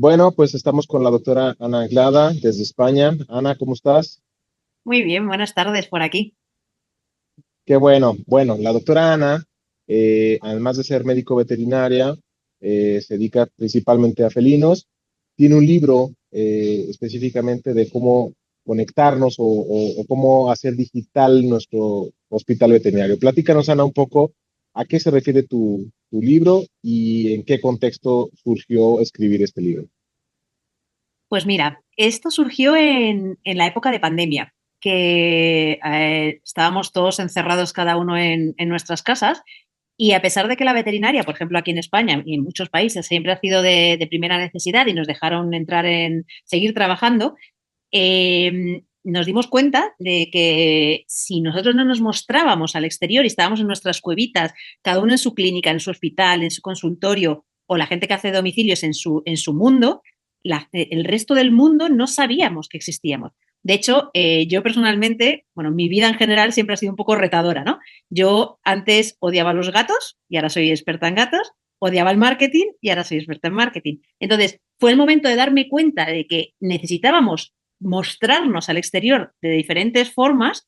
Bueno, pues estamos con la doctora Ana Anglada desde España. Ana, ¿cómo estás? Muy bien, buenas tardes por aquí. Qué bueno. Bueno, la doctora Ana, además de ser médico veterinaria, se dedica principalmente a felinos. Tiene un libro específicamente de cómo conectarnos o cómo hacer digital nuestro hospital veterinario. Platícanos, Ana, un poco a qué se refiere tu libro y en qué contexto surgió escribir este libro. Pues mira, esto surgió en la época de pandemia, que estábamos todos encerrados cada uno en nuestras casas y a pesar de que la veterinaria, por ejemplo, aquí en España y en muchos países siempre ha sido de primera necesidad y nos dejaron entrar en seguir trabajando, nos dimos cuenta de que si nosotros no nos mostrábamos al exterior y estábamos en nuestras cuevitas, cada uno en su clínica, en su hospital, en su consultorio, o la gente que hace domicilios en su mundo, el resto del mundo no sabíamos que existíamos. De hecho, yo personalmente, bueno, mi vida en general siempre ha sido un poco retadora, ¿no? Yo antes odiaba a los gatos y ahora soy experta en gatos, odiaba el marketing y ahora soy experta en marketing. Entonces, fue el momento de darme cuenta de que necesitábamos mostrarnos al exterior de diferentes formas,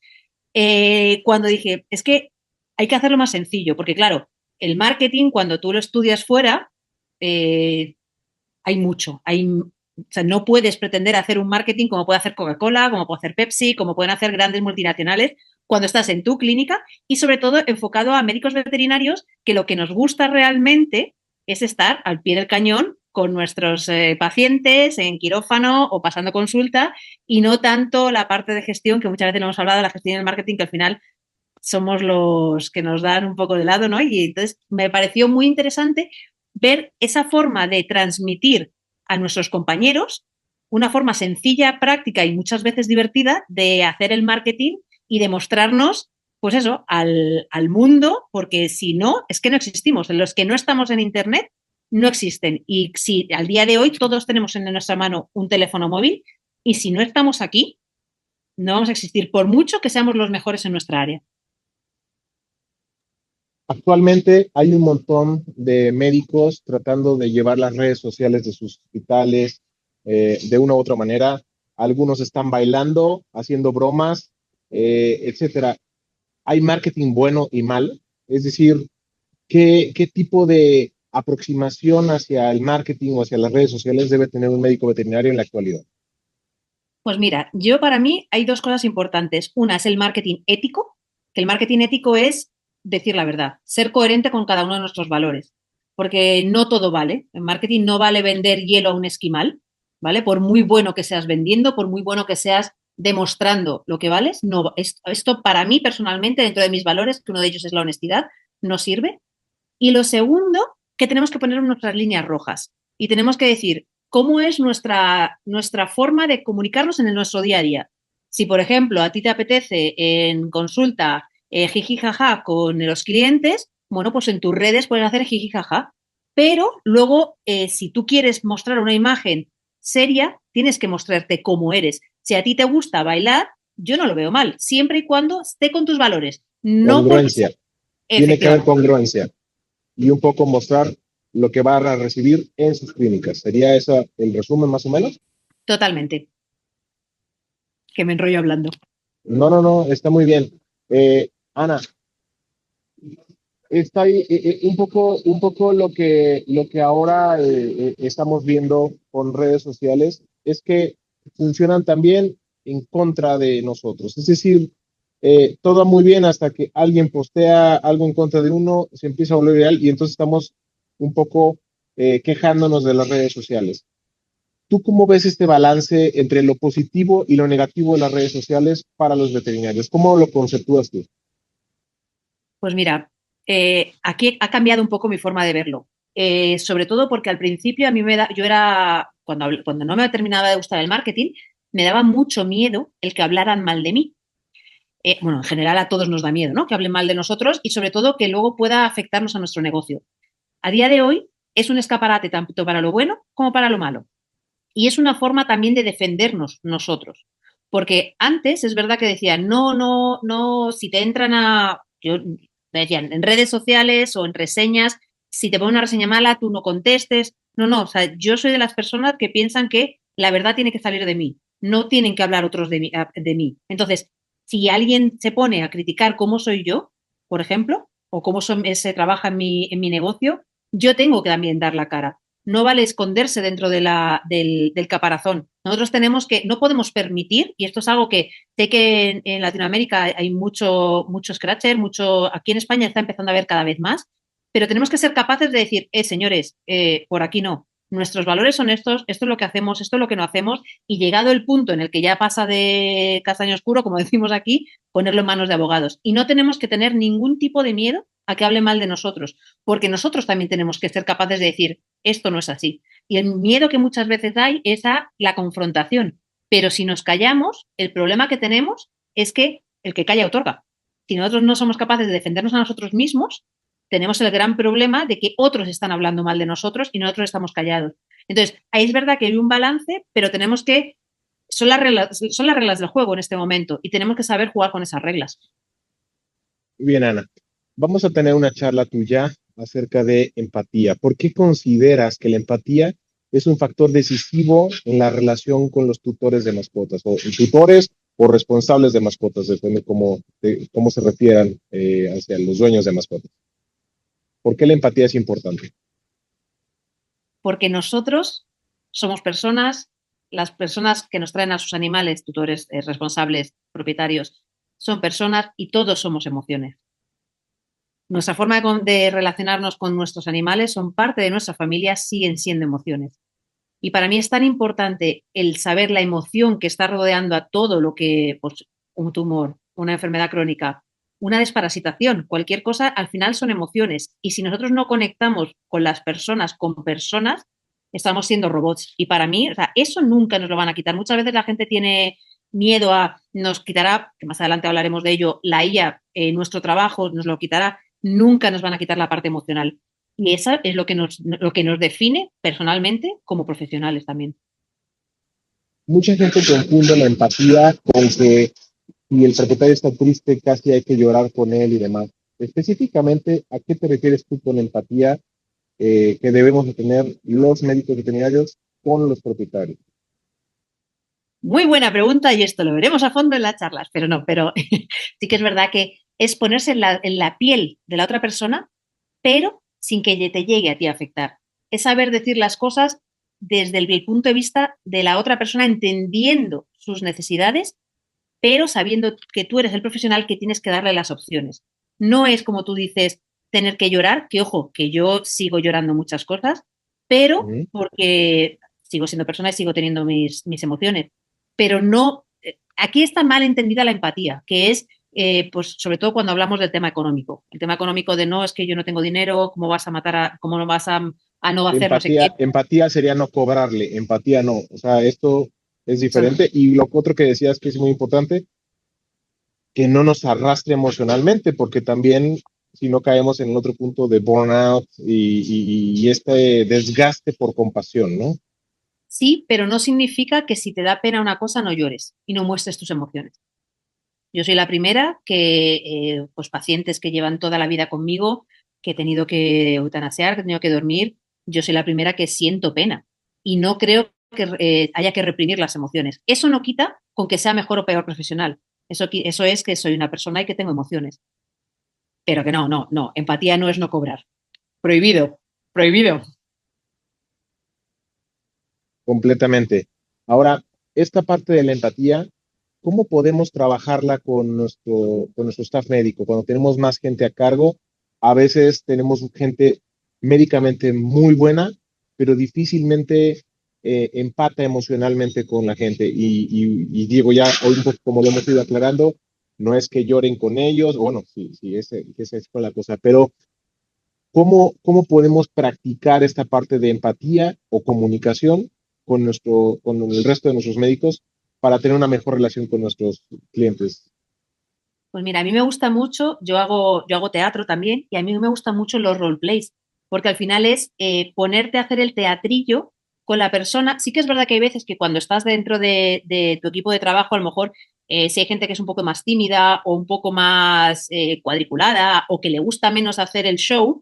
cuando dije, es que hay que hacerlo más sencillo, porque claro, el marketing, cuando tú lo estudias fuera, eh, hay mucho, o sea, no puedes pretender hacer un marketing como puede hacer Coca-Cola, como puede hacer Pepsi, como pueden hacer grandes multinacionales cuando estás en tu clínica y sobre todo enfocado a médicos veterinarios que lo que nos gusta realmente es estar al pie del cañón con nuestros pacientes en quirófano o pasando consulta y no tanto la parte de gestión que muchas veces no hemos hablado de la gestión del marketing que al final somos los que nos dan un poco de lado, ¿no? Y entonces me pareció muy interesante ver esa forma de transmitir a nuestros compañeros una forma sencilla, práctica y muchas veces divertida de hacer el marketing y de mostrarnos, pues eso, al mundo, porque si no, es que no existimos. Los que no estamos en Internet no existen. Y si al día de hoy todos tenemos en nuestra mano un teléfono móvil, y si no estamos aquí, no vamos a existir, por mucho que seamos los mejores en nuestra área. Actualmente hay un montón de médicos tratando de llevar las redes sociales de sus hospitales de una u otra manera. Algunos están bailando, haciendo bromas, etcétera. ¿Hay marketing bueno y malo? Es decir, ¿qué tipo de aproximación hacia el marketing o hacia las redes sociales debe tener un médico veterinario en la actualidad? Pues mira, yo para mí hay dos cosas importantes. Una es el marketing ético, que el marketing ético es decir la verdad, ser coherente con cada uno de nuestros valores, porque no todo vale. En marketing no vale vender hielo a un esquimal, ¿vale? Por muy bueno que seas vendiendo, por muy bueno que seas demostrando lo que vales, no, esto para mí personalmente, dentro de mis valores, que uno de ellos es la honestidad, no sirve. Y lo segundo, que tenemos que poner nuestras líneas rojas y tenemos que decir cómo es nuestra forma de comunicarnos en nuestro día a día. Si, por ejemplo, a ti te apetece en consulta jiji jaja con los clientes, bueno, pues en tus redes puedes hacer jiji jaja. Pero luego, si tú quieres mostrar una imagen seria, tienes que mostrarte cómo eres. Si a ti te gusta bailar, yo no lo veo mal, siempre y cuando esté con tus valores. No porque sea Congruencia. Tiene que haber efectivamente. congruencia y un poco mostrar lo que va a recibir en sus clínicas. ¿Sería ese el resumen más o menos? Totalmente, que me enrollo hablando. No, no, no, está muy bien. Ana, está ahí, un poco lo que ahora estamos viendo con redes sociales es que funcionan también en contra de nosotros. Es decir, todo muy bien hasta que alguien postea algo en contra de uno, se empieza a volver viral y entonces estamos un poco quejándonos de las redes sociales. ¿Tú cómo ves este balance entre lo positivo y lo negativo de las redes sociales para los veterinarios? ¿Cómo lo conceptúas tú? Pues mira, aquí ha cambiado un poco mi forma de verlo. Sobre todo porque al principio a mí yo era, cuando no me terminaba de gustar el marketing, me daba mucho miedo el que hablaran mal de mí. Bueno, en general a todos nos da miedo, ¿no? Que hablen mal de nosotros y sobre todo que luego pueda afectarnos a nuestro negocio. A día de hoy es un escaparate tanto para lo bueno como para lo malo. Y es una forma también de defendernos nosotros. Porque antes es verdad que decían, no, no, no, si te entran me decían, en redes sociales o en reseñas, si te ponen una reseña mala, tú no contestes. No, no, o sea, yo soy de las personas que piensan que la verdad tiene que salir de mí, no tienen que hablar otros de mí. Entonces, si alguien se pone a criticar cómo soy yo, por ejemplo, o cómo se trabaja en mi negocio, yo tengo que también dar la cara. No vale esconderse dentro del caparazón. Nosotros tenemos que, no podemos permitir, y esto es algo que sé que en Latinoamérica hay mucho scratcher, mucho, aquí en España está empezando a haber cada vez más, pero tenemos que ser capaces de decir, señores, por aquí no. Nuestros valores son estos, esto es lo que hacemos, esto es lo que no hacemos, y llegado el punto en el que ya pasa de castaño oscuro, como decimos aquí, ponerlo en manos de abogados. Y no tenemos que tener ningún tipo de miedo a que hable mal de nosotros, porque nosotros también tenemos que ser capaces de decir, esto no es así. Y el miedo que muchas veces hay es a la confrontación. Pero si nos callamos, el problema que tenemos es que el que calla otorga. Si nosotros no somos capaces de defendernos a nosotros mismos, tenemos el gran problema de que otros están hablando mal de nosotros y nosotros estamos callados. Entonces, ahí es verdad que hay un balance, pero tenemos que, son las reglas del juego en este momento y tenemos que saber jugar con esas reglas. Bien, Ana, vamos a tener una charla tuya acerca de empatía. ¿Por qué consideras que la empatía es un factor decisivo en la relación con los tutores de mascotas, o tutores o responsables de mascotas, depende de cómo se refieran hacia los dueños de mascotas? ¿Por qué la empatía es importante? Porque nosotros somos personas, las personas que nos traen a sus animales, tutores, responsables, propietarios, son personas y todos somos emociones. Nuestra forma de relacionarnos con nuestros animales son parte de nuestra familia, siguen siendo emociones. Y para mí es tan importante el saber la emoción que está rodeando a todo lo que, pues, un tumor, una enfermedad crónica, una desparasitación, cualquier cosa, al final son emociones. Y si nosotros no conectamos con las personas, con personas, estamos siendo robots. Y para mí, o sea, eso nunca nos lo van a quitar. Muchas veces la gente tiene miedo a, nos quitará, que más adelante hablaremos de ello, la IA, nuestro trabajo, nos lo quitará. Nunca nos van a quitar la parte emocional. Y eso es lo que nos define personalmente como profesionales también. Mucha gente confunde la empatía con que si el propietario está triste, casi hay que llorar con él y demás. Específicamente, ¿a qué te refieres tú con empatía que debemos de tener los médicos veterinarios con los propietarios? Muy buena pregunta y esto lo veremos a fondo en las charlas, pero no, pero sí que es verdad que es ponerse en la piel de la otra persona, pero sin que te llegue a ti a afectar. Es saber decir las cosas desde el punto de vista de la otra persona, entendiendo sus necesidades, pero sabiendo que tú eres el profesional que tienes que darle las opciones. No es como tú dices, tener que llorar, que ojo, que yo sigo llorando muchas cosas, pero Ujú. porque sigo siendo persona y sigo teniendo mis emociones. Pero no, aquí está mal entendida la empatía, que es, pues sobre todo cuando hablamos del tema económico. El tema económico de no, es que yo no tengo dinero, ¿cómo vas a matar cómo no vas a no hacer no sé qué? Empatía sería no cobrarle, empatía no. O sea, esto es Eso no. diferente. Y lo otro que decías que es muy importante, que no nos arrastre emocionalmente, porque también si no caemos en el otro punto de burnout y este desgaste por compasión, ¿no? Sí, pero no significa que si te da pena una cosa no llores y no muestres tus emociones. Yo soy la primera que, pues pacientes que llevan toda la vida conmigo, que he tenido que eutanasiar, que he tenido que dormir, yo soy la primera que siento pena y no creo que haya que reprimir las emociones. Eso no quita con que sea mejor o peor profesional. Eso es que soy una persona y que tengo emociones. Pero que no, no, no. Empatía no es no cobrar. Prohibido, prohibido. Completamente. Ahora, esta parte de la empatía, ¿cómo podemos trabajarla con nuestro staff médico? Cuando tenemos más gente a cargo, a veces tenemos gente médicamente muy buena, pero difícilmente empata emocionalmente con la gente. Y Diego, ya hoy un poco como lo hemos ido aclarando, no es que lloren con ellos, bueno, sí, sí, esa es la cosa, pero ¿cómo podemos practicar esta parte de empatía o comunicación con el resto de nuestros médicos para tener una mejor relación con nuestros clientes? Pues mira, a mí me gusta mucho, yo hago teatro también y a mí me gustan mucho los roleplays, porque al final es ponerte a hacer el teatrillo con la persona. Sí que es verdad que hay veces que cuando estás dentro de tu equipo de trabajo, a lo mejor si hay gente que es un poco más tímida o un poco más cuadriculada o que le gusta menos hacer el show,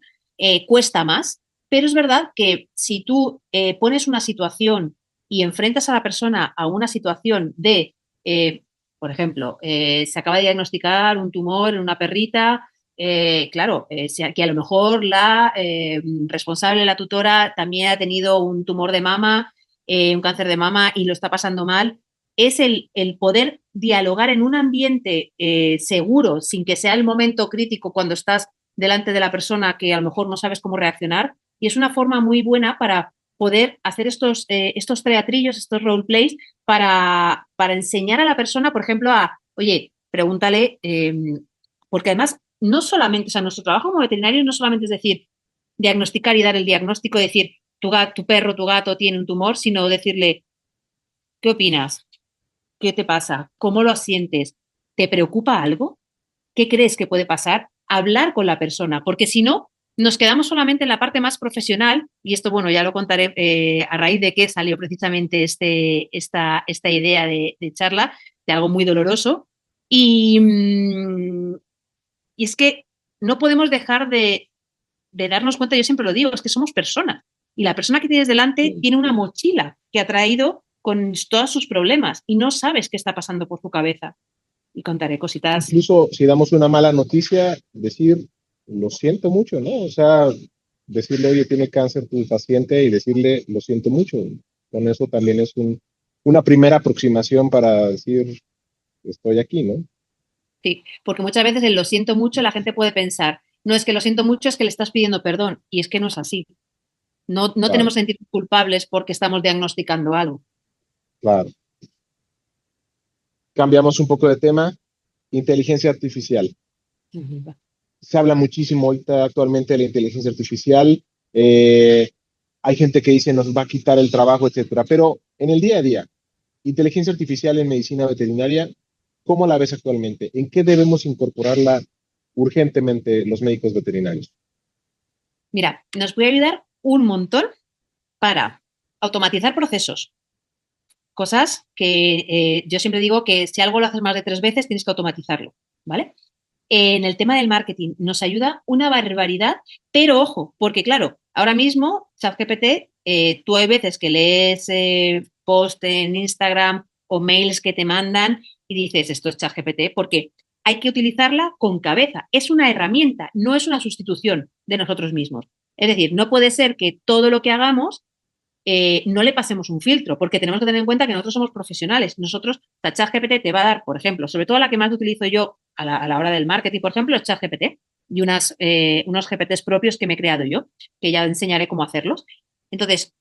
cuesta más. Pero es verdad que si tú pones una situación y enfrentas a la persona a una situación de, por ejemplo, se acaba de diagnosticar un tumor en una perrita, claro, que a lo mejor la responsable, la tutora, también ha tenido un tumor de mama, un cáncer de mama y lo está pasando mal, es el poder dialogar en un ambiente seguro, sin que sea el momento crítico cuando estás delante de la persona que a lo mejor no sabes cómo reaccionar. Y es una forma muy buena para poder hacer estos teatrillos, estos roleplays, para enseñar a la persona, por ejemplo, oye, pregúntale, porque además no solamente, o sea, nuestro trabajo como veterinario no solamente es decir, diagnosticar y dar el diagnóstico, decir, tu perro, tu gato tiene un tumor, sino decirle, ¿qué opinas? ¿Qué te pasa? ¿Cómo lo sientes? ¿Te preocupa algo? ¿Qué crees que puede pasar? Hablar con la persona, porque si no, nos quedamos solamente en la parte más profesional, y esto, bueno, ya lo contaré a raíz de que salió precisamente esta idea de charla, de algo muy doloroso, y, y es que no podemos dejar de darnos cuenta, yo siempre lo digo, es que somos personas, y la persona que tienes delante tiene una mochila que ha traído con todos sus problemas, y no sabes qué está pasando por su cabeza. Y contaré cositas. Incluso si damos una mala noticia, decir, lo siento mucho, ¿no? O sea, decirle, oye, tiene cáncer tu paciente y decirle, lo siento mucho. Con eso también es una primera aproximación para decir, estoy aquí, ¿no? Sí, porque muchas veces en lo siento mucho la gente puede pensar, no es que lo siento mucho, es que le estás pidiendo perdón. Y es que no es así. No Claro, tenemos que sentirnos culpables porque estamos diagnosticando algo. claro. Cambiamos un poco de tema. Inteligencia artificial. Se habla muchísimo ahorita actualmente de la inteligencia artificial. Eh, Hay gente que dice nos va a quitar el trabajo, etcétera. Pero en el día a día, inteligencia artificial en medicina veterinaria, ¿cómo la ves actualmente? ¿En qué debemos incorporarla urgentemente los médicos veterinarios? Mira, nos puede ayudar un montón para automatizar procesos. Cosas que yo siempre digo que si algo lo haces más de 3 veces, tienes que automatizarlo, ¿vale? En el tema del marketing nos ayuda una barbaridad, pero ojo, porque claro, ahora mismo ChatGPT, tú hay veces que lees post en Instagram o mails que te mandan y dices, esto es ChatGPT, porque hay que utilizarla con cabeza. Es una herramienta, no es una sustitución de nosotros mismos. Es decir, no puede ser que todo lo que hagamos no le pasemos un filtro, porque tenemos que tener en cuenta que nosotros somos profesionales. Nosotros, la ChatGPT te va a dar, por ejemplo, sobre todo la que más utilizo yo a la hora del marketing, por ejemplo, es ChatGPT y unos GPTs propios que me he creado yo, que ya enseñaré cómo hacerlos. Entonces,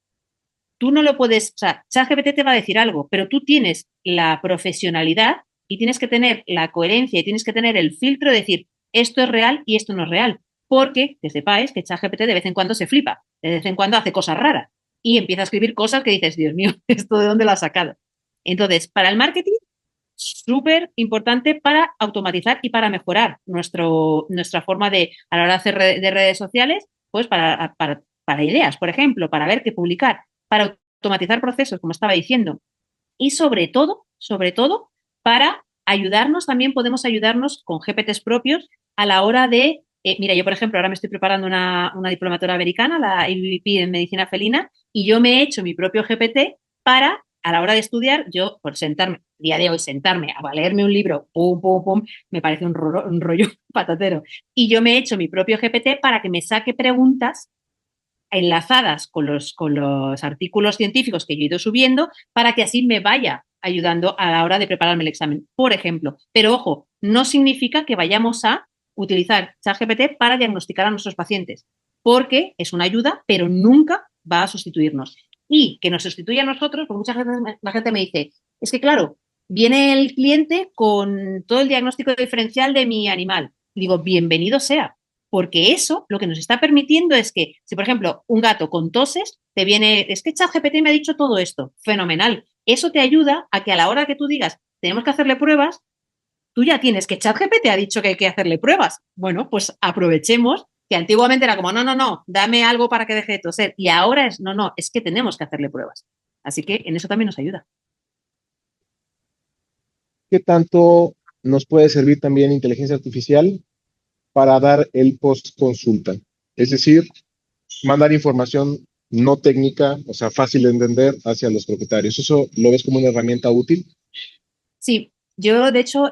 tú no lo puedes, o sea, ChatGPT te va a decir algo, pero tú tienes la profesionalidad y tienes que tener la coherencia y tienes que tener el filtro de decir, esto es real y esto no es real. Porque, que sepáis que ChatGPT de vez en cuando se flipa, de vez en cuando hace cosas raras y empieza a escribir cosas que dices, Dios mío, ¿esto de dónde lo ha sacado? Entonces, para el marketing, súper importante para automatizar y para mejorar nuestra forma de, a la hora de hacer de redes sociales, pues para ideas, por ejemplo, para ver qué publicar, para automatizar procesos, como estaba diciendo, y sobre todo, para ayudarnos, también podemos ayudarnos con GPTs propios a la hora de, mira, yo por ejemplo ahora me estoy preparando una diplomatura americana, la IBP en medicina felina, y yo me he hecho mi propio GPT para, a la hora de estudiar, yo por sentarme, día de hoy, sentarme a leerme un libro, pum, pum, pum, me parece un rollo patatero. Y yo me he hecho mi propio GPT para que me saque preguntas enlazadas con los artículos científicos que yo he ido subiendo para que así me vaya ayudando a la hora de prepararme el examen, por ejemplo. Pero ojo, no significa que vayamos a utilizar ChatGPT para diagnosticar a nuestros pacientes, porque es una ayuda, pero nunca va a sustituirnos. Y que nos sustituya a nosotros, porque muchas veces la gente me dice, es que claro, viene el cliente con todo el diagnóstico diferencial de mi animal. Y digo, bienvenido sea, porque eso lo que nos está permitiendo es que, si por ejemplo un gato con toses te viene, es que ChatGPT me ha dicho todo esto, fenomenal. Eso te ayuda a que a la hora que tú digas, tenemos que hacerle pruebas, tú ya tienes que ChatGPT ha dicho que hay que hacerle pruebas. Bueno, pues aprovechemos que antiguamente era como, no, no, no, dame algo para que deje de toser. Y ahora es, no, no, es que tenemos que hacerle pruebas. Así que en eso también nos ayuda. ¿Qué tanto nos puede servir también inteligencia artificial para dar el post consulta? Es decir, mandar información no técnica, o sea, fácil de entender hacia los propietarios. ¿Eso lo ves como una herramienta útil? Sí, yo de hecho,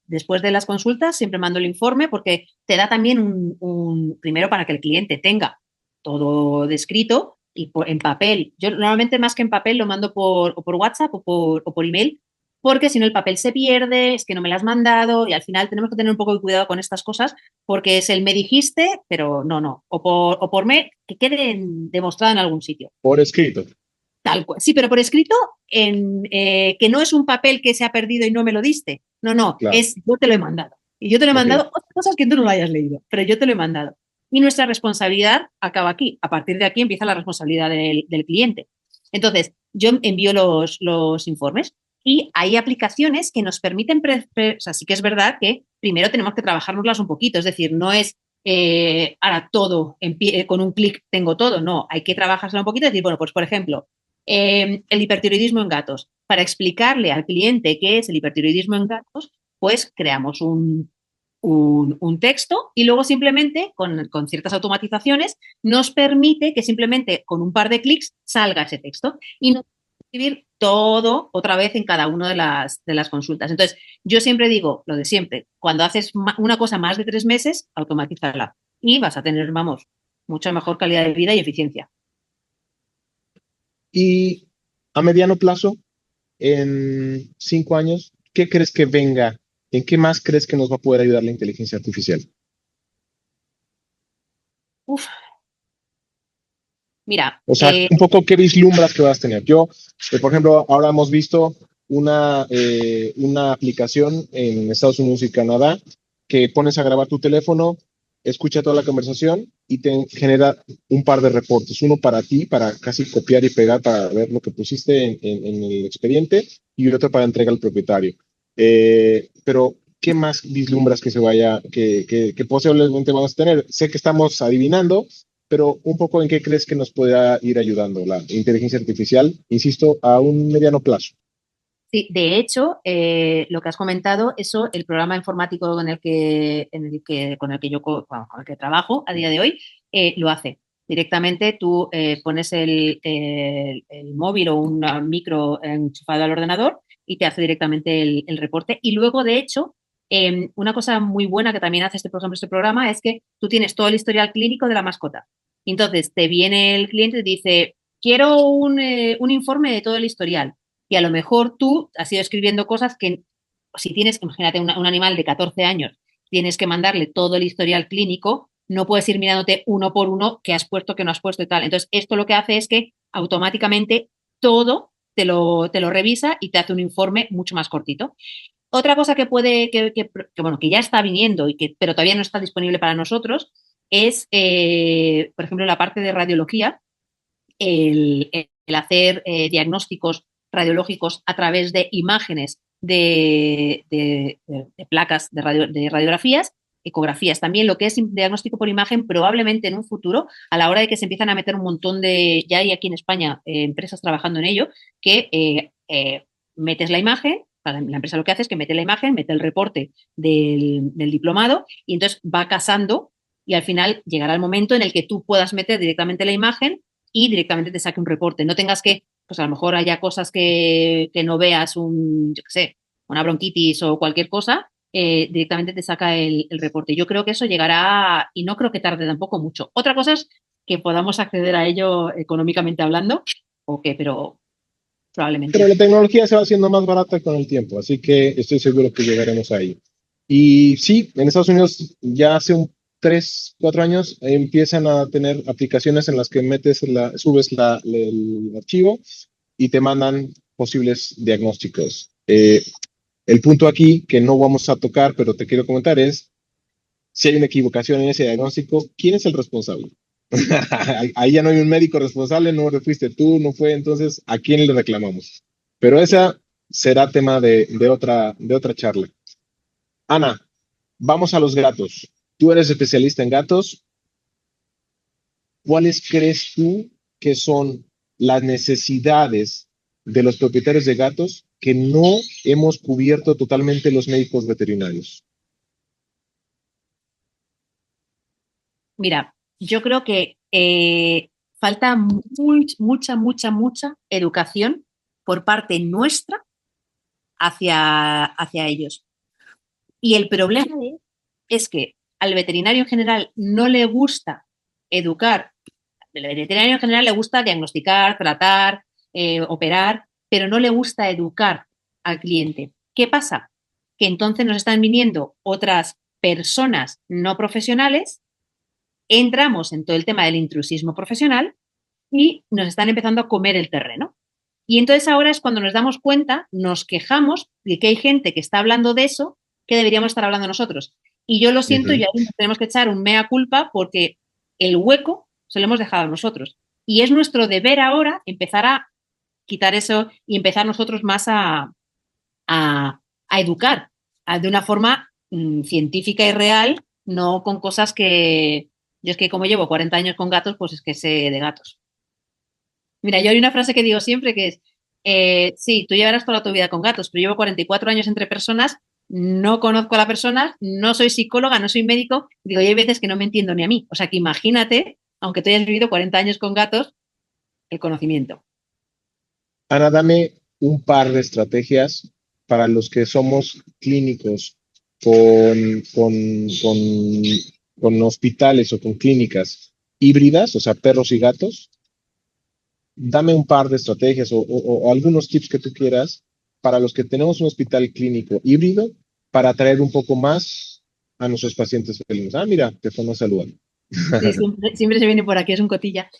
después de las consultas siempre mando el informe porque te da también primero para que el cliente tenga todo descrito y en papel. Yo normalmente más que en papel lo mando o por WhatsApp o por email, porque si no el papel se pierde, es que no me lo has mandado y al final tenemos que tener un poco de cuidado con estas cosas porque es el me dijiste, pero no, o por mail que quede demostrado en algún sitio. Por escrito. Tal cual. Sí, pero por escrito, que no es un papel que se ha perdido y no me lo diste. No, no, Claro. es yo te lo he mandado. Y yo te lo he Ok. mandado, otras cosas que tú no lo hayas leído, pero yo te lo he mandado. Y nuestra responsabilidad acaba aquí. A partir de aquí empieza la responsabilidad del cliente. Entonces, yo envío los informes y hay aplicaciones que nos permiten, o sea, sí que es verdad que primero tenemos que trabajárnoslas un poquito, es decir, no es ahora todo, con un clic tengo todo, no, hay que trabajárselo un poquito y decir, bueno, pues por ejemplo, el hipertiroidismo en gatos. Para explicarle al cliente qué es el hipertiroidismo en gatos, pues creamos un texto y luego simplemente con ciertas automatizaciones nos permite que simplemente con un par de clics salga ese texto y no escribir todo otra vez en cada una de las consultas. Entonces, yo siempre digo lo de siempre, cuando haces una cosa más de 3 meses, automatízala y vas a tener, vamos, mucha mejor calidad de vida y eficiencia. Y a mediano plazo, en 5 años, ¿qué crees que venga? ¿En qué más crees que nos va a poder ayudar la inteligencia artificial? Uf, mira, O sea, un poco qué vislumbras que vas a tener. Yo, por ejemplo, ahora hemos visto una aplicación en Estados Unidos y Canadá que pones a grabar tu teléfono, escucha toda la conversación y te genera un par de reportes. Uno para ti, para casi copiar y pegar para ver lo que pusiste en el expediente, y el otro para entrega al propietario. Pero, ¿qué más vislumbras que se vaya, que posiblemente vamos a tener? Sé que estamos adivinando, pero un poco en qué crees que nos pueda ir ayudando la inteligencia artificial, insisto, a un mediano plazo. sí, de hecho, lo que has comentado, eso, el programa informático con el que yo con el que trabajo a día de hoy, lo hace. Directamente tú pones el móvil o un micro enchufado al ordenador y te hace directamente el reporte. Y luego, de hecho, una cosa muy buena que también hace por ejemplo, este programa es que tú tienes todo el historial clínico de la mascota. Entonces, te viene el cliente y dice, quiero un informe de todo el historial y a lo mejor tú has ido escribiendo cosas que, si tienes, imagínate, un animal de 14 años, tienes que mandarle todo el historial clínico, no puedes ir mirándote uno por uno qué has puesto, qué no has puesto y tal. Entonces, esto lo que hace es que automáticamente todo te lo revisa y te hace un informe mucho más cortito. Otra cosa que puede, bueno, que ya está viniendo pero todavía no está disponible para nosotros, es, por ejemplo, la parte de radiología, el hacer diagnósticos radiológicos a través de imágenes de placas de radiografías, ecografías también, lo que es diagnóstico por imagen, probablemente en un futuro, a la hora de que se empiezan a meter un montón ya hay aquí en España empresas trabajando en ello, que metes la imagen, la empresa lo que hace es que mete la imagen, mete el reporte del diplomado y entonces va casando y al final llegará el momento en el que tú puedas meter directamente la imagen y directamente te saque un reporte. No tengas que, pues a lo mejor haya cosas que no veas, yo qué sé, una bronquitis o cualquier cosa, directamente te saca el reporte. Yo creo que eso llegará y no creo que tarde tampoco mucho. Otra cosa es que podamos acceder a ello económicamente hablando, o qué, pero Pero probablemente. la tecnología se va haciendo más barata con el tiempo, así que estoy seguro que llegaremos ahí. Y sí, en Estados Unidos ya hace 3, 4 años empiezan a tener aplicaciones en las que subes el archivo y te mandan posibles diagnósticos. El punto aquí que no vamos a tocar, pero te quiero comentar es, si hay una equivocación en ese diagnóstico, ¿quién es el responsable? Ahí ya no hay un médico responsable, no fuiste tú, no fue, entonces, ¿a quién le reclamamos? Pero esa será tema de otra charla. Ana, vamos a los gatos. Tú eres especialista en gatos. ¿Cuáles crees tú que son las necesidades de los propietarios de gatos que no hemos cubierto totalmente los médicos veterinarios? Mira, yo creo que falta mucha educación por parte nuestra hacia ellos. Y el problema es que al veterinario en general no le gusta educar. Al veterinario en general le gusta diagnosticar, tratar, operar, pero no le gusta educar al cliente. ¿Qué pasa? Que entonces nos están viniendo otras personas no profesionales, entramos en todo el tema del intrusismo profesional y nos están empezando a comer el terreno. Y entonces ahora es cuando nos damos cuenta, nos quejamos de que hay gente que está hablando de eso que deberíamos estar hablando nosotros. Y yo lo siento, y ahí tenemos que echar un mea culpa porque el hueco se lo hemos dejado a nosotros. Y es nuestro deber ahora empezar a quitar eso y empezar nosotros más a educar de una forma científica y real, no con cosas que... Yo es que como llevo 40 años con gatos, pues es que sé de gatos. Mira, yo hay una frase que digo siempre que es, sí, tú llevarás toda tu vida con gatos, pero llevo 44 años entre personas, no conozco a la persona, no soy psicóloga, no soy médico, digo, y hay veces que no me entiendo ni a mí. O sea, que imagínate, aunque tú hayas vivido 40 años con gatos, el conocimiento. Ana, dame un par de estrategias para los que somos clínicos con, con, con, con hospitales o con clínicas híbridas, o sea, perros y gatos. Dame un par de estrategias o algunos tips que tú quieras para los que tenemos un hospital clínico híbrido para atraer un poco más a nuestros pacientes felinos. Ah, mira, te fue a saludar. Sí, siempre se viene por aquí, es un cotilla.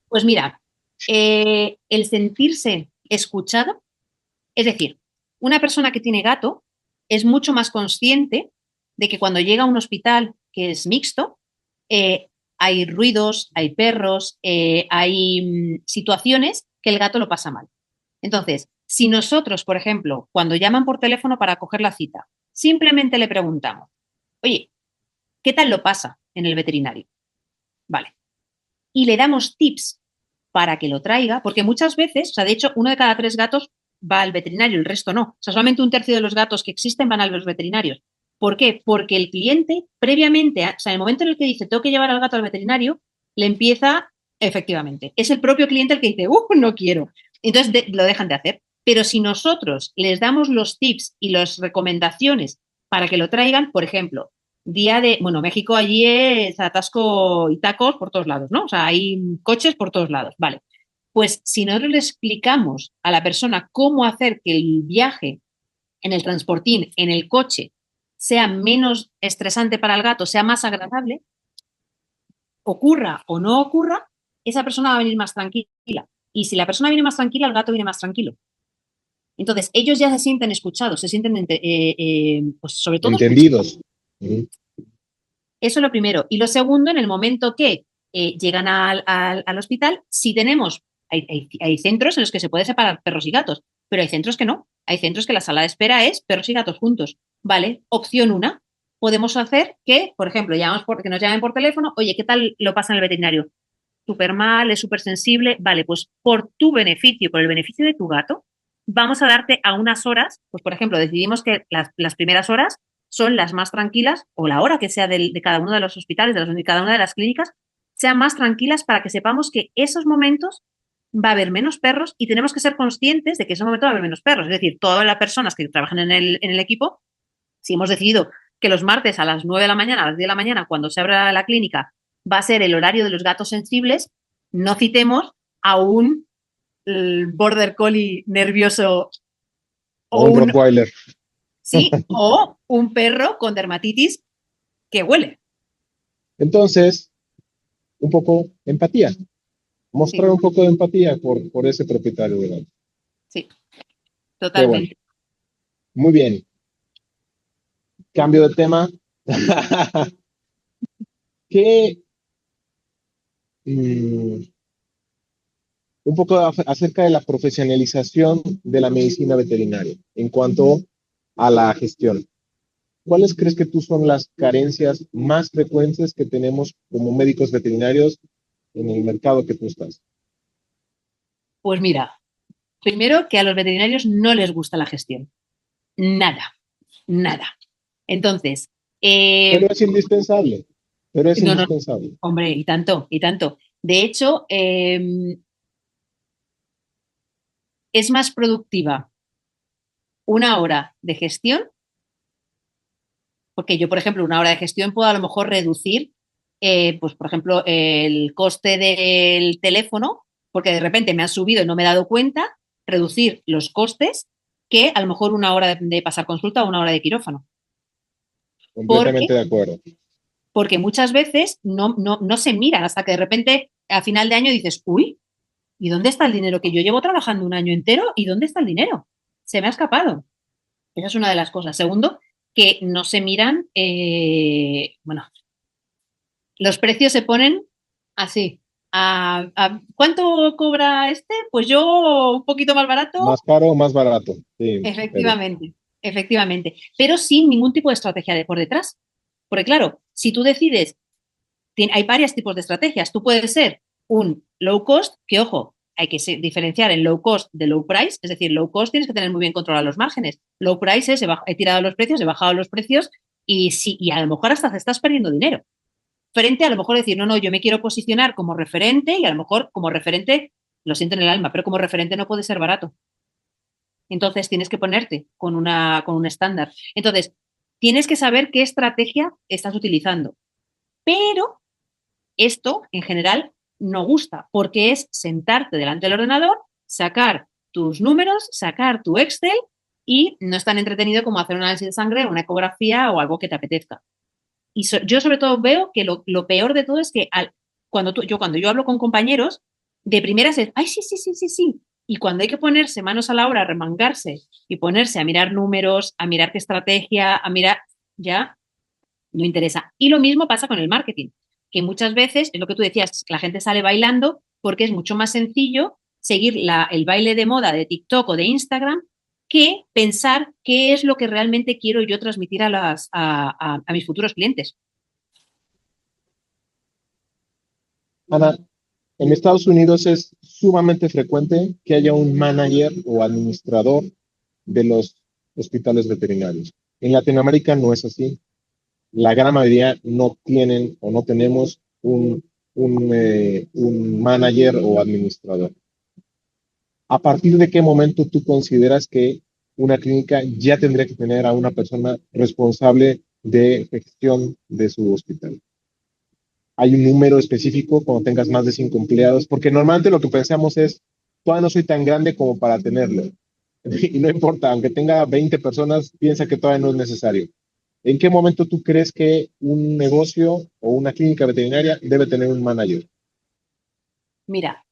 Pues mira, el sentirse escuchado, es decir, una persona que tiene gato es mucho más consciente de que cuando llega a un hospital que es mixto, hay ruidos, hay perros, hay situaciones que el gato lo pasa mal. Entonces, si nosotros, por ejemplo, cuando llaman por teléfono para coger la cita, simplemente le preguntamos, oye, ¿qué tal lo pasa en el veterinario? Vale. Y le damos tips para que lo traiga, porque muchas veces, o sea, de hecho, 1 de cada 3 gatos va al veterinario, el resto no. O sea, solamente 1/3 de los gatos que existen van a los veterinarios. ¿Por qué? Porque el cliente previamente, o sea, en el momento en el que dice tengo que llevar al gato al veterinario, le empieza, efectivamente, es el propio cliente el que dice, no quiero. Entonces lo dejan de hacer. Pero si nosotros les damos los tips y las recomendaciones para que lo traigan, por ejemplo, día de, bueno, México allí es atasco y tacos por todos lados, ¿no? O sea, hay coches por todos lados, vale. Pues si nosotros le explicamos a la persona cómo hacer que el viaje en el transportín, en el coche, sea menos estresante para el gato, sea más agradable, ocurra o no ocurra, esa persona va a venir más tranquila. Y si la persona viene más tranquila, el gato viene más tranquilo. Entonces, ellos ya se sienten escuchados, se sienten, pues sobre todo, Entendidos. eso es lo primero. Y lo segundo, en el momento que llegan al hospital, si tenemos, hay centros en los que se puede separar perros y gatos, pero hay centros que no. Hay centros que la sala de espera es perros y gatos juntos. Vale, opción 1. Podemos hacer que, por ejemplo, que nos llamen por teléfono, oye, ¿qué tal lo pasa en el veterinario? Súper mal, es súper sensible. Vale, pues por tu beneficio, por el beneficio de tu gato, vamos a darte a unas horas, pues por ejemplo, decidimos que las primeras horas son las más tranquilas, o la hora que sea de cada uno de los hospitales, de cada una de las clínicas, sean más tranquilas para que sepamos que esos momentos va a haber menos perros y tenemos que ser conscientes de que en ese momento va a haber menos perros. Es decir, todas las personas que trabajan en el equipo, si hemos decidido que los martes a las 9 de la mañana, a las 10 de la mañana, cuando se abra la clínica, va a ser el horario de los gatos sensibles, no citemos a un border collie nervioso O un Rottweiler. Sí, o un perro con dermatitis que huele. Entonces, un poco empatía. Mostrar Sí, un poco de empatía por ese propietario de gato. sí, Qué bueno. totalmente. Muy bien. Cambio de tema. ¿Qué, un poco acerca de la profesionalización de la medicina veterinaria en cuanto a la gestión? ¿Cuáles crees que tú son las carencias más frecuentes que tenemos como médicos veterinarios en el mercado que tú estás? Pues mira, primero que a los veterinarios no les gusta la gestión. Nada, nada. Entonces, Pero es indispensable. Pero es no, no, indispensable. hombre, y tanto, y tanto. De hecho, es más productiva una hora de gestión, porque yo, por ejemplo, una hora de gestión puedo a lo mejor reducir, pues, por ejemplo, el coste del teléfono, porque de repente me ha subido y no me he dado cuenta, reducir los costes que a lo mejor una hora de pasar consulta o una hora de quirófano. Porque Completamente de acuerdo. porque muchas veces no se miran hasta que de repente a final de año dices, uy, ¿y dónde está el dinero que yo llevo trabajando un año entero? ¿Y dónde está el dinero? Se me ha escapado. Esa es una de las cosas. Segundo, que no se miran, bueno, los precios se ponen así. ¿Cuánto cobra este? Pues yo un poquito más barato, Más caro o más barato. Sí, pero efectivamente, efectivamente, pero sin ningún tipo de estrategia por detrás. Porque claro, si tú decides hay varios tipos de estrategias. Tú puedes ser un low cost, que ojo, hay que diferenciar en low cost de low price, es decir, low cost tienes que tener muy bien controlados los márgenes. Low price es he tirado los precios, he bajado los precios y a lo mejor hasta te estás perdiendo dinero. Frente a lo mejor decir, no, no, yo me quiero posicionar como referente y a lo mejor como referente, lo siento en el alma, pero como referente no puede ser barato. Entonces tienes que ponerte con un estándar. Entonces, tienes que saber qué estrategia estás utilizando. Pero esto, en general, no gusta porque es sentarte delante del ordenador, sacar tus números, sacar tu Excel y no es tan entretenido como hacer un análisis de sangre, una ecografía o algo que te apetezca. Y yo sobre todo veo que lo peor de todo es que cuando yo hablo con compañeros, de primeras es, ay, sí, sí, sí, sí, sí. Y cuando hay que ponerse manos a la obra, remangarse y ponerse a mirar números, a mirar qué estrategia, a mirar, ya no interesa. Y lo mismo pasa con el marketing, que muchas veces, es lo que tú decías, la gente sale bailando porque es mucho más sencillo seguir el baile de moda de TikTok o de Instagram que pensar qué es lo que realmente quiero yo transmitir a mis futuros clientes. Ana, en Estados Unidos es sumamente frecuente que haya un manager o administrador de los hospitales veterinarios. En Latinoamérica no es así. La gran mayoría no tienen o no tenemos un manager o administrador. ¿A partir de qué momento tú consideras que una clínica ya tendría que tener a una persona responsable de gestión de su hospital? ¿Hay un número específico cuando tengas más de 5 empleados? Porque normalmente lo que pensamos es, todavía no soy tan grande como para tenerlo. Y no importa, aunque tenga 20 personas, piensa que todavía no es necesario. ¿En qué momento tú crees que un negocio o una clínica veterinaria debe tener un manager? Mira,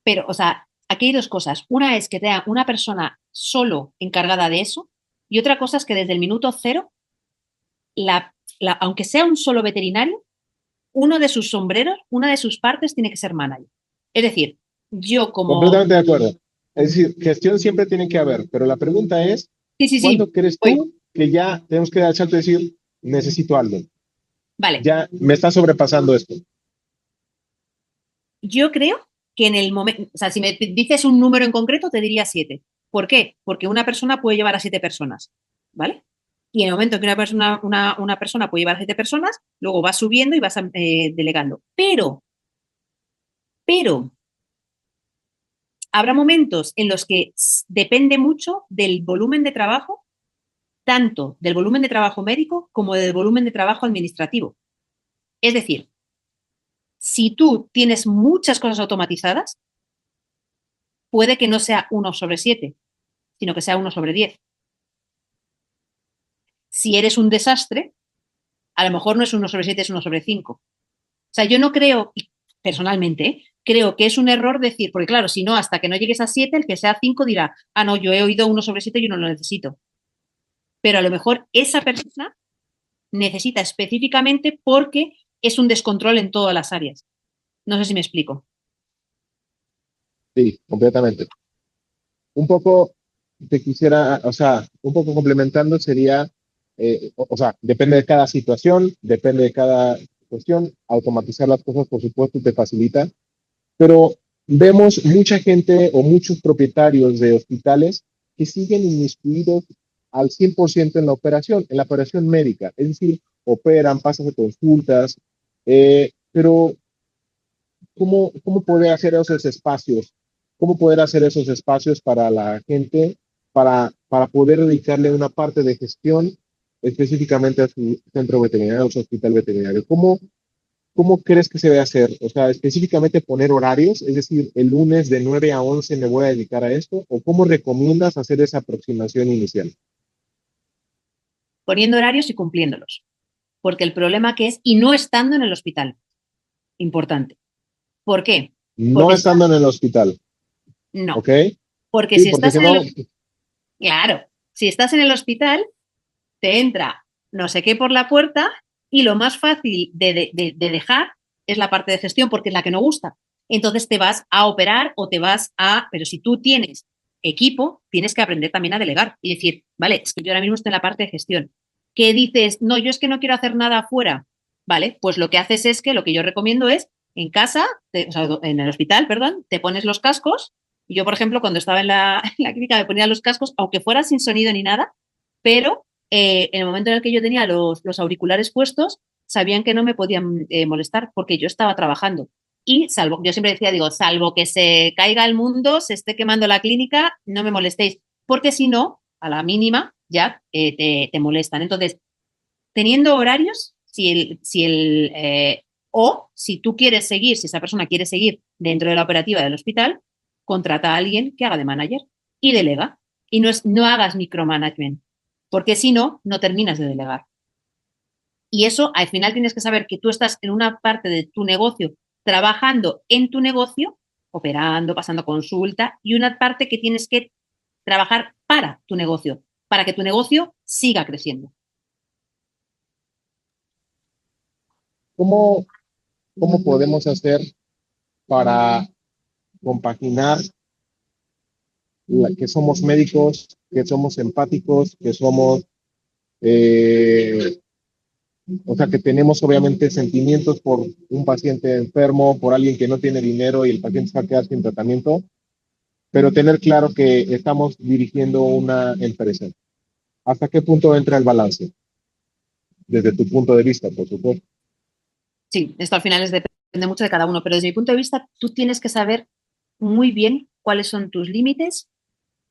pero, o sea, aquí hay dos cosas. Una es que tenga una persona solo encargada de eso y otra cosa es que desde el minuto cero, aunque sea un solo veterinario, uno de sus sombreros, una de sus partes tiene que ser manager. Es decir, yo como... Completamente de acuerdo. Es decir, gestión siempre tiene que haber, pero la pregunta es, Sí, sí, sí. ¿cuándo crees Voy. tú que ya tenemos que dar el salto y decir, necesito algo? Vale. Ya me está sobrepasando esto. Yo creo que en el momento, o sea, si me dices un número en concreto, te diría 7. ¿Por qué? Porque una persona puede llevar a 7 personas, ¿vale? Y en el momento que una persona puede llevar a 7 personas, luego vas subiendo y vas delegando. Pero, habrá momentos en los que depende mucho del volumen de trabajo, tanto del volumen de trabajo médico como del volumen de trabajo administrativo. Es decir, si tú tienes muchas cosas automatizadas, puede que no sea 1/7, sino que sea 1/10. Si eres un desastre, a lo mejor no es 1/7, es 1/5. O sea, yo no creo, personalmente, creo que es un error decir, porque claro, si no, hasta que no llegues a 7, el que sea 5 dirá, ah, no, yo he oído 1/7 y yo no lo necesito. Pero a lo mejor esa persona necesita específicamente porque es un descontrol en todas las áreas. No sé si me explico. Sí, completamente. Un poco te quisiera, o sea, un poco complementando sería, o sea, depende de cada situación, depende de cada cuestión, automatizar las cosas, por supuesto, te facilita, pero vemos mucha gente o muchos propietarios de hospitales que siguen inmiscuidos al 100% en la operación médica, es decir, operan, pasan de consultas, Pero ¿cómo poder hacer esos espacios? ¿Cómo poder hacer esos espacios para la gente, para poder dedicarle una parte de gestión específicamente a su centro veterinario, a su hospital veterinario? ¿Cómo crees que se debe hacer? O sea, específicamente poner horarios, es decir, el lunes de 9 a 11 me voy a dedicar a esto, o cómo recomiendas hacer esa aproximación inicial. Poniendo horarios y cumpliéndolos. Porque el problema que es, y no estando en el hospital, importante. ¿Por qué? No Porque si, estando en el hospital, no, ¿ok? porque Sí, si porque estás si en no, el, claro, si estás en el hospital, te entra no sé qué por la puerta y lo más fácil de dejar es la parte de gestión porque es la que no gusta. Entonces te vas a operar o te vas a, pero si tú tienes equipo, tienes que aprender también a delegar y decir, vale, es que yo ahora mismo estoy en la parte de gestión. ¿Qué dices? No, yo es que no quiero hacer nada afuera. Vale, pues lo que haces es que lo que yo recomiendo es en casa, o sea, en el hospital, perdón, te pones los cascos. Yo, por ejemplo, cuando estaba en la clínica me ponía los cascos, aunque fuera sin sonido ni nada, pero en el momento en el que yo tenía los auriculares puestos, sabían que no me podían molestar porque yo estaba trabajando. Y salvo, yo siempre decía, digo, salvo que se caiga el mundo, se esté quemando la clínica, no me molestéis, porque si no, a la mínima ya te molestan. Entonces, teniendo horarios, o si tú quieres seguir, si esa persona quiere seguir dentro de la operativa del hospital, contrata a alguien que haga de manager y delega. Y no hagas micromanagement, porque si no, no terminas de delegar. Y eso al final tienes que saber que tú estás en una parte de tu negocio trabajando en tu negocio, operando, pasando consulta, y una parte que tienes que trabajar para tu negocio, para que tu negocio siga creciendo. ¿cómo, cómo podemos hacer para compaginar que somos médicos, que somos empáticos, que somos, eh, o sea, que tenemos obviamente sentimientos por un paciente enfermo, por alguien que no tiene dinero y el paciente se va a quedar sin tratamiento, pero tener claro que estamos dirigiendo una empresa? ¿Hasta qué punto entra el balance? Desde tu punto de vista, por supuesto. Sí, esto al final depende mucho de cada uno, pero desde mi punto de vista, tú tienes que saber muy bien cuáles son tus límites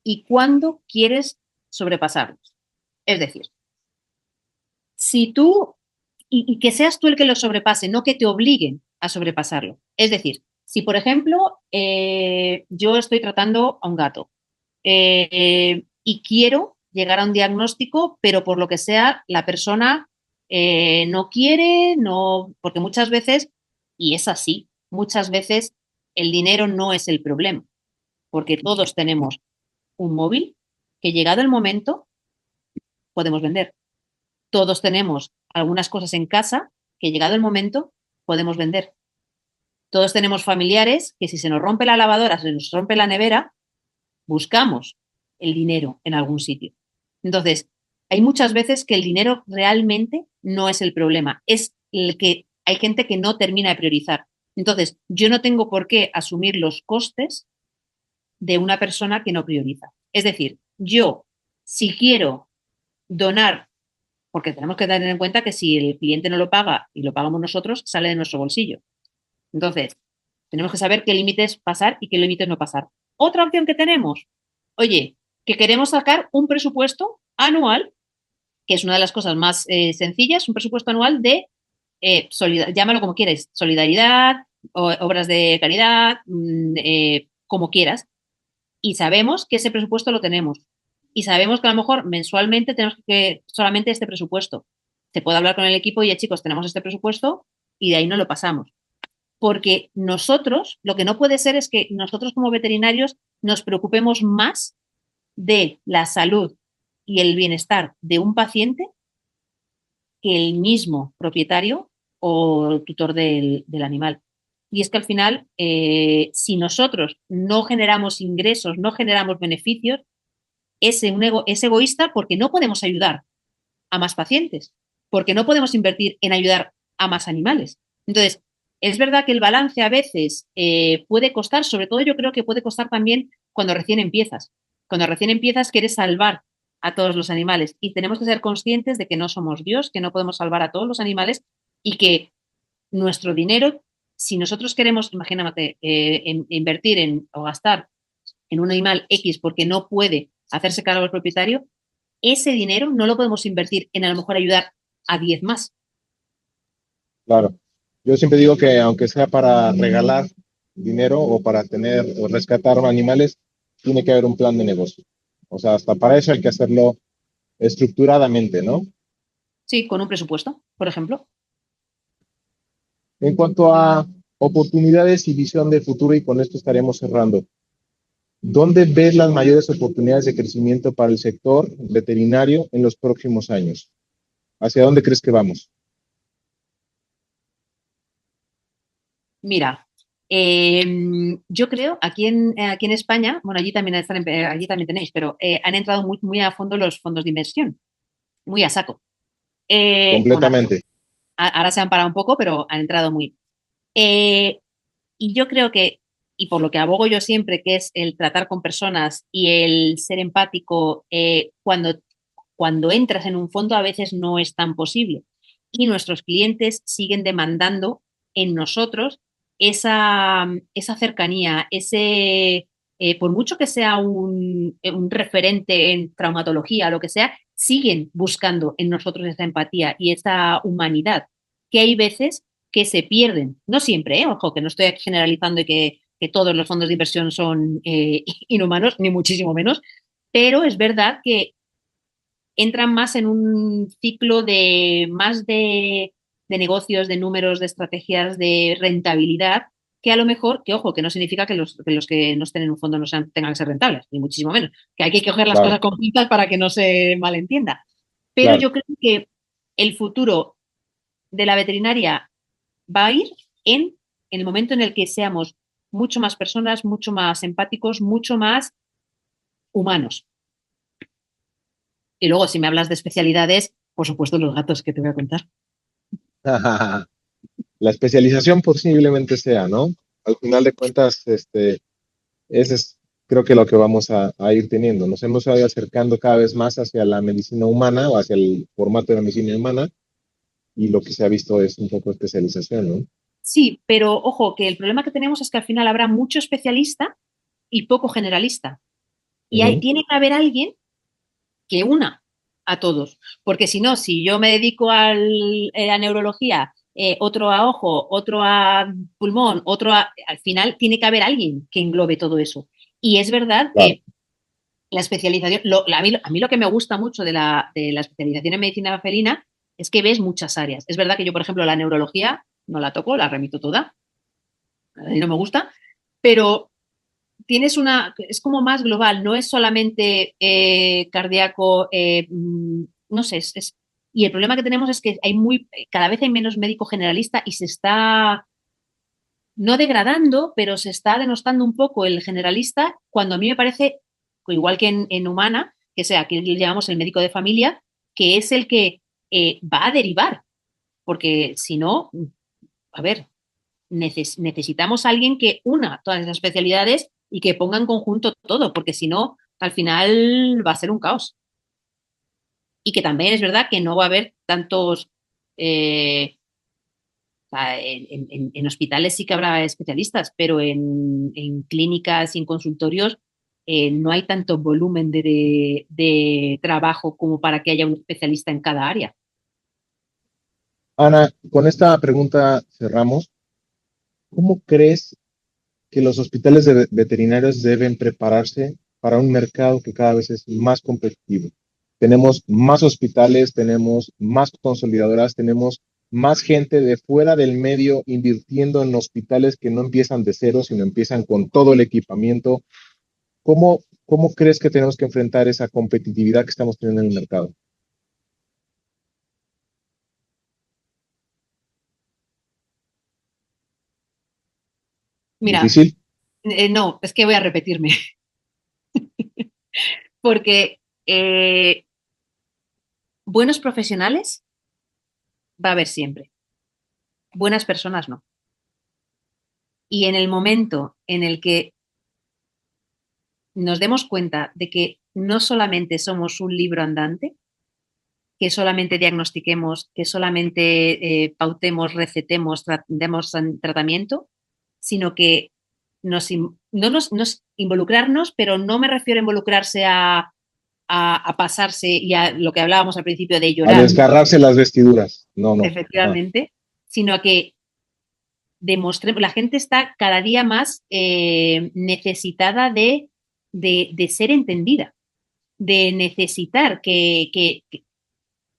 y cuándo quieres sobrepasarlos. Es decir, si tú, y que seas tú el que lo sobrepase, no que te obliguen a sobrepasarlo. Es decir, si por ejemplo yo estoy tratando a un gato y quiero llegar a un diagnóstico, pero por lo que sea, la persona no quiere, no, porque muchas veces, y es así, muchas veces el dinero no es el problema, porque todos tenemos un móvil que llegado el momento podemos vender. Todos tenemos algunas cosas en casa que llegado el momento podemos vender. Todos tenemos familiares que si se nos rompe la lavadora, se nos rompe la nevera, buscamos el dinero en algún sitio. Entonces, hay muchas veces que el dinero realmente no es el problema, es el que hay gente que no termina de priorizar. Entonces, yo no tengo por qué asumir los costes de una persona que no prioriza. Es decir, yo, si quiero donar, porque tenemos que tener en cuenta que si el cliente no lo paga y lo pagamos nosotros, sale de nuestro bolsillo. Entonces, tenemos que saber qué límites pasar y qué límites no pasar. Otra opción que tenemos, oye, que queremos sacar un presupuesto anual, que es una de las cosas más sencillas, un presupuesto anual de, llámalo como quieras, solidaridad, obras de caridad, como quieras, y sabemos que ese presupuesto lo tenemos. Y sabemos que a lo mejor mensualmente tenemos que solamente este presupuesto. Se puede hablar con el equipo y, chicos, tenemos este presupuesto y de ahí no lo pasamos. Porque nosotros, lo que no puede ser es que nosotros como veterinarios nos preocupemos más de la salud y el bienestar de un paciente que el mismo propietario o tutor del animal. Y es que al final, si nosotros no generamos ingresos, no generamos beneficios, es egoísta porque no podemos ayudar a más pacientes, porque no podemos invertir en ayudar a más animales. Entonces, es verdad que el balance a veces puede costar, sobre todo yo creo que puede costar también cuando recién empiezas. Cuando recién empiezas quieres salvar a todos los animales y tenemos que ser conscientes de que no somos Dios, que no podemos salvar a todos los animales y que nuestro dinero, si nosotros queremos, imagínate, invertir o gastar en un animal X porque no puede hacerse cargo del propietario, ese dinero no lo podemos invertir en a lo mejor ayudar a 10 más. Claro. Yo siempre digo que aunque sea para regalar dinero o para tener o rescatar animales, tiene que haber un plan de negocio. O sea, hasta para eso hay que hacerlo estructuradamente, ¿no? Sí, con un presupuesto, por ejemplo. En cuanto a oportunidades y visión de futuro, y con esto estaremos cerrando, ¿dónde ves las mayores oportunidades de crecimiento para el sector veterinario en los próximos años? ¿Hacia dónde crees que vamos? Mira, yo creo aquí en España, bueno, allí también tenéis, pero han entrado muy, muy a fondo los fondos de inversión, muy a saco. Bueno, Completamente. ahora se han parado un poco, pero han entrado muy. Eh, y yo creo que, y por lo que abogo yo siempre, que es el tratar con personas y el ser empático, cuando entras en un fondo a veces no es tan posible. Y nuestros clientes siguen demandando en nosotros esa cercanía, por mucho que sea un referente en traumatología o lo que sea, siguen buscando en nosotros esa empatía y esa humanidad, que hay veces que se pierden. No siempre, ¿eh? Ojo, que no estoy generalizando y que todos los fondos de inversión son inhumanos, ni muchísimo menos, pero es verdad que entran más en un ciclo de negocios, de números, de estrategias, de rentabilidad, que a lo mejor, que ojo, que no significa que los que no estén en un fondo no tengan que ser rentables, ni muchísimo menos, que hay que coger las Claro, cosas con pinzas para que no se malentienda. Pero claro. yo creo que el futuro de la veterinaria va a ir en el momento en el que seamos mucho más personas, mucho más empáticos, mucho más humanos. Y luego, si me hablas de especialidades, por supuesto, los gatos que te voy a contar. La especialización posiblemente sea, ¿no? Al final de cuentas, ese es creo que lo que vamos a ir teniendo. Nos hemos ido acercando cada vez más hacia la medicina humana o hacia el formato de la medicina humana y lo que se ha visto es un poco especialización, ¿no? Sí, pero ojo, que el problema que tenemos es que al final habrá mucho especialista y poco generalista. Y Ujú. tiene que haber alguien que una a todos. Porque si no, si yo me dedico a neurología, otro a ojo, otro a pulmón, al final tiene que haber alguien que englobe todo eso. Y es verdad Claro. que la especialización, a mí lo que me gusta mucho de la especialización en medicina felina es que ves muchas áreas. Es verdad que yo, por ejemplo, la neurología no la toco, la remito toda, a mí no me gusta, pero es como más global, no es solamente cardíaco, no sé, y el problema que tenemos es que cada vez hay menos médico generalista y se está no degradando, pero se está denostando un poco el generalista, cuando a mí me parece, igual que en humana, que sea, que le llamamos el médico de familia, que es el que va a derivar, porque si no, a ver, necesitamos a alguien que una todas esas especialidades y que ponga en conjunto todo, porque si no, al final va a ser un caos. Y que también es verdad que no va a haber tantos, o sea, en hospitales sí que habrá especialistas, pero en clínicas y en consultorios no hay tanto volumen de trabajo como para que haya un especialista en cada área. Ana, con esta pregunta cerramos. ¿Cómo crees que los hospitales veterinarios deben prepararse para un mercado que cada vez es más competitivo? Tenemos más hospitales, tenemos más consolidadoras, tenemos más gente de fuera del medio invirtiendo en hospitales que no empiezan de cero, sino empiezan con todo el equipamiento. ¿Cómo crees que tenemos que enfrentar esa competitividad que estamos teniendo en el mercado? Mira, ¿Difícil? no, es que voy a repetirme, porque buenos profesionales va a haber siempre, buenas personas no. Y en el momento en el que nos demos cuenta de que no solamente somos un libro andante, que solamente diagnostiquemos, que solamente pautemos, recetemos, demos tratamiento, sino que nos involucrarnos, pero no me refiero a involucrarse a pasarse y a lo que hablábamos al principio de A llorar, desgarrarse las vestiduras. No, no. Ajá. efectivamente, sino a que demostremos, la gente está cada día más necesitada de ser entendida, de necesitar que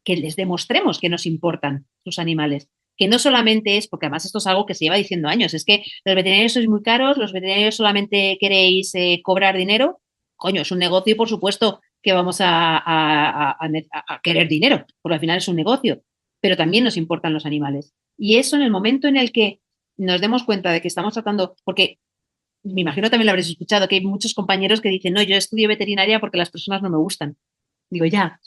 les demostremos que nos importan sus animales. Que no solamente es, porque además esto es algo que se lleva diciendo años, es que los veterinarios sois muy caros, los veterinarios solamente queréis cobrar dinero. Coño, es un negocio y por supuesto que vamos a querer dinero, porque al final es un negocio, pero también nos importan los animales. Y eso en el momento en el que nos demos cuenta de que estamos tratando, porque me imagino también lo habréis escuchado, que hay muchos compañeros que dicen, no, yo estudio veterinaria porque las personas no me gustan. Digo, ya,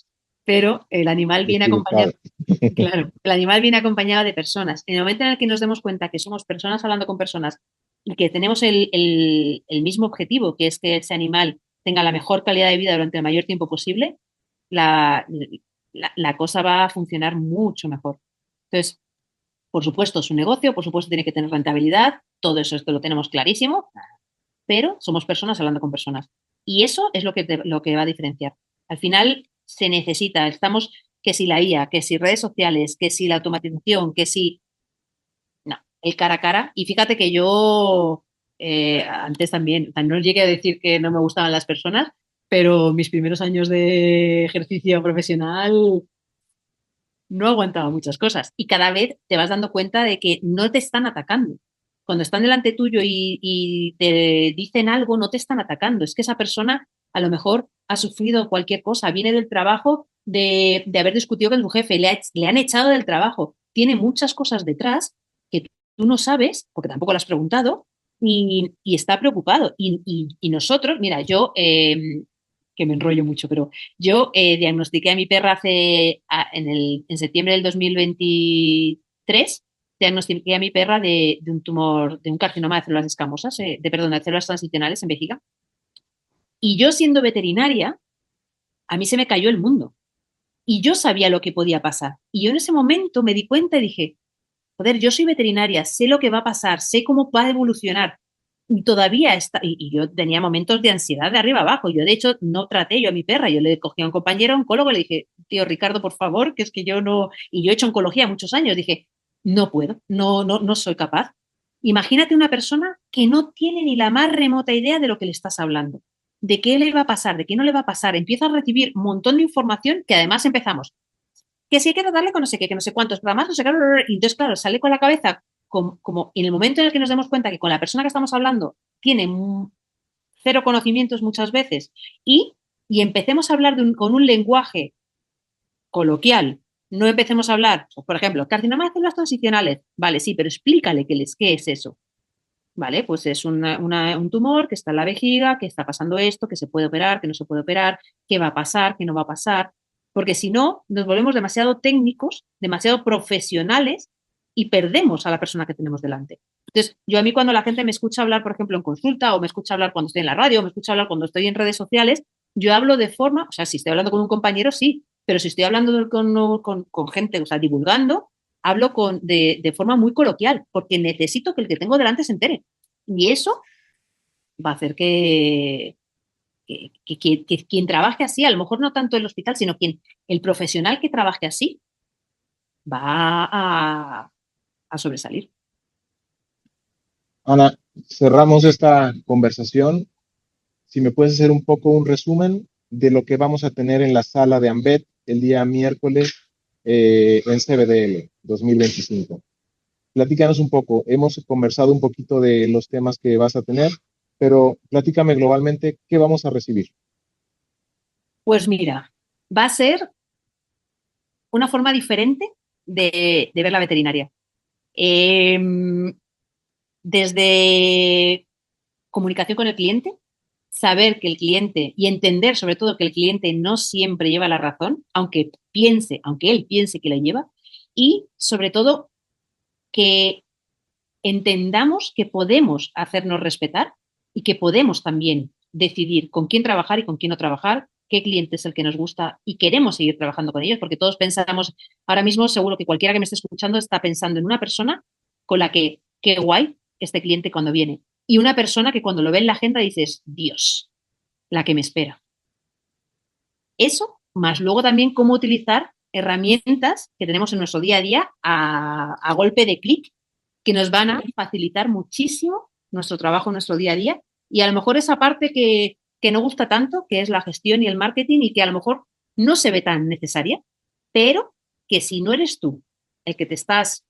pero el animal viene acompañado, Equivocado. claro, el animal viene acompañado de personas. En el momento en el que nos demos cuenta que somos personas hablando con personas y que tenemos el mismo objetivo, que es que ese animal tenga la mejor calidad de vida durante el mayor tiempo posible, la, la cosa va a funcionar mucho mejor. Entonces, por supuesto, es un negocio, por supuesto, tiene que tener rentabilidad, todo eso esto lo tenemos clarísimo, pero somos personas hablando con personas. Y eso es lo que va a diferenciar. Al final se necesita, estamos que si la IA, que si redes sociales, que si la automatización, que si... No, el cara a cara. Y fíjate que yo antes también, o sea, no llegué a decir que no me gustaban las personas, pero mis primeros años de ejercicio profesional no aguantaba muchas cosas. Y cada vez te vas dando cuenta de que no te están atacando. Cuando están delante tuyo y te dicen algo, no te están atacando. Es que esa persona a lo mejor ha sufrido cualquier cosa, viene del trabajo de haber discutido con su jefe, le han echado del trabajo. Tiene muchas cosas detrás que tú no sabes, porque tampoco lo has preguntado, y está preocupado. Y nosotros, mira, yo, que me enrollo mucho, pero yo diagnostiqué a mi perra en septiembre del 2023, diagnostiqué a mi perra de un tumor, de un carcinoma de células escamosas, perdón, de células transicionales en vejiga. Y yo siendo veterinaria, a mí se me cayó el mundo. Y yo sabía lo que podía pasar. Y yo en ese momento me di cuenta y dije, joder, yo soy veterinaria, sé lo que va a pasar, sé cómo va a evolucionar. Y todavía está, y yo tenía momentos de ansiedad de arriba abajo. Yo, de hecho, no traté yo a mi perra. Yo le cogí a un compañero oncólogo y le dije, tío Ricardo, por favor, que es que yo no. Y yo he hecho oncología muchos años. Dije, no puedo, no soy capaz. Imagínate una persona que no tiene ni la más remota idea de lo que le estás hablando, de qué le va a pasar, de qué no le va a pasar. Empieza a recibir un montón de información que además empezamos que si hay que tratarle con no sé qué, que no sé cuántos programas, no sé qué, y entonces, claro, sale con la cabeza como en el momento en el que nos demos cuenta que con la persona que estamos hablando tiene cero conocimientos muchas veces y empecemos a hablar con un lenguaje coloquial, no empecemos a hablar, pues, por ejemplo, carcinoma de células transicionales, vale, sí, pero explícale qué es eso. Vale, pues es un tumor que está en la vejiga, que está pasando esto, que se puede operar, que no se puede operar, qué va a pasar, qué no va a pasar, porque si no, nos volvemos demasiado técnicos, demasiado profesionales y perdemos a la persona que tenemos delante. Entonces, yo a mí cuando la gente me escucha hablar, por ejemplo, en consulta, o me escucha hablar cuando estoy en la radio, o me escucha hablar cuando estoy en redes sociales, yo hablo de forma, o sea, si estoy hablando con un compañero, sí, pero si estoy hablando con gente, o sea, divulgando, hablo de forma muy coloquial, porque necesito que el que tengo delante se entere. Y eso va a hacer que quien trabaje así, a lo mejor no tanto el hospital, sino el profesional que trabaje así, va a sobresalir. Ana, cerramos esta conversación. Si me puedes hacer un poco un resumen de lo que vamos a tener en la sala de AMBET el día miércoles en CBDL 2025. Platícanos un poco. Hemos conversado un poquito de los temas que vas a tener, pero platícame globalmente qué vamos a recibir. Pues mira, va a ser una forma diferente de ver la veterinaria. Eh, desde comunicación con el cliente, saber que el cliente y entender sobre todo que el cliente no siempre lleva la razón, aunque él piense que la lleva, y sobre todo que entendamos que podemos hacernos respetar y que podemos también decidir con quién trabajar y con quién no trabajar, qué cliente es el que nos gusta y queremos seguir trabajando con ellos, porque todos pensamos, ahora mismo seguro que cualquiera que me esté escuchando está pensando en una persona con la que, qué guay este cliente cuando viene. Y una persona que cuando lo ve en la agenda dices, Dios, la que me espera. Eso, más luego también cómo utilizar herramientas que tenemos en nuestro día a día a golpe de clic, que nos van a facilitar muchísimo nuestro trabajo, nuestro día a día. Y a lo mejor esa parte que no gusta tanto, que es la gestión y el marketing, y que a lo mejor no se ve tan necesaria, pero que si no eres tú el que te estás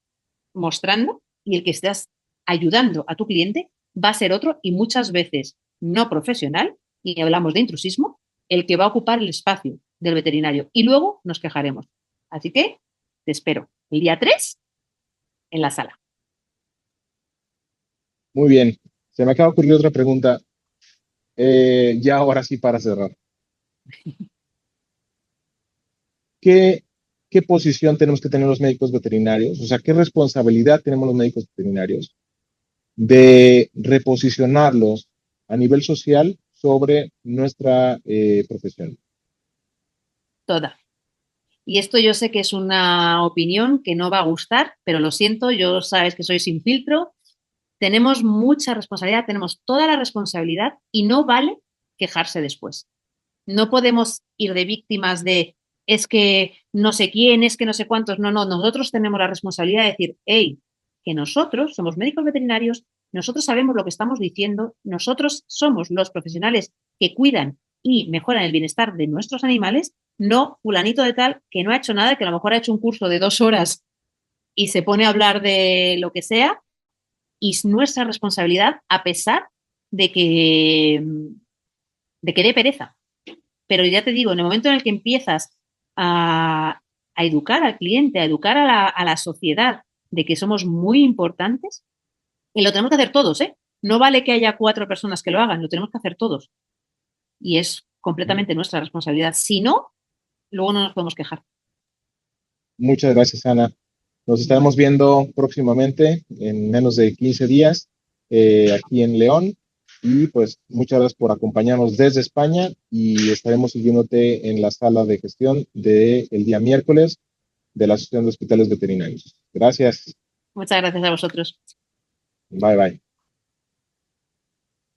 mostrando y el que estás ayudando a tu cliente, va a ser otro y muchas veces no profesional, y hablamos de intrusismo, el que va a ocupar el espacio del veterinario. Y luego nos quejaremos. Así que te espero el día 3 en la sala. Muy bien. Se me acaba de ocurrir otra pregunta. Ya ahora sí para cerrar. ¿Qué, ¿Qué posición tenemos que tener los médicos veterinarios? O sea, ¿qué responsabilidad tenemos los médicos veterinarios de reposicionarlos a nivel social sobre nuestra profesión? Toda. Y esto yo sé que es una opinión que no va a gustar, pero lo siento, yo sabes que soy sin filtro. Tenemos mucha responsabilidad, tenemos toda la responsabilidad y no vale quejarse después. No podemos ir de víctimas de es que no sé quién, es que no sé cuántos. No, no, nosotros tenemos la responsabilidad de decir, hey, que nosotros somos médicos veterinarios, nosotros sabemos lo que estamos diciendo, nosotros somos los profesionales que cuidan y mejoran el bienestar de nuestros animales, no fulanito de tal que no ha hecho nada, que a lo mejor ha hecho un curso de 2 horas y se pone a hablar de lo que sea, y es nuestra responsabilidad a pesar de que dé pereza. Pero ya te digo, en el momento en el que empiezas a educar al cliente, a educar a la sociedad de que somos muy importantes, y lo tenemos que hacer todos, ¿eh? No vale que haya 4 personas que lo hagan, lo tenemos que hacer todos. Y es completamente nuestra responsabilidad. Si no, luego no nos podemos quejar. Muchas gracias, Ana. Nos estaremos viendo próximamente en menos de 15 días aquí en León. Y pues muchas gracias por acompañarnos desde España y estaremos siguiéndote en la sala de gestión del día miércoles de la Asociación de Hospitales Veterinarios. Gracias. Muchas gracias a vosotros. Bye bye.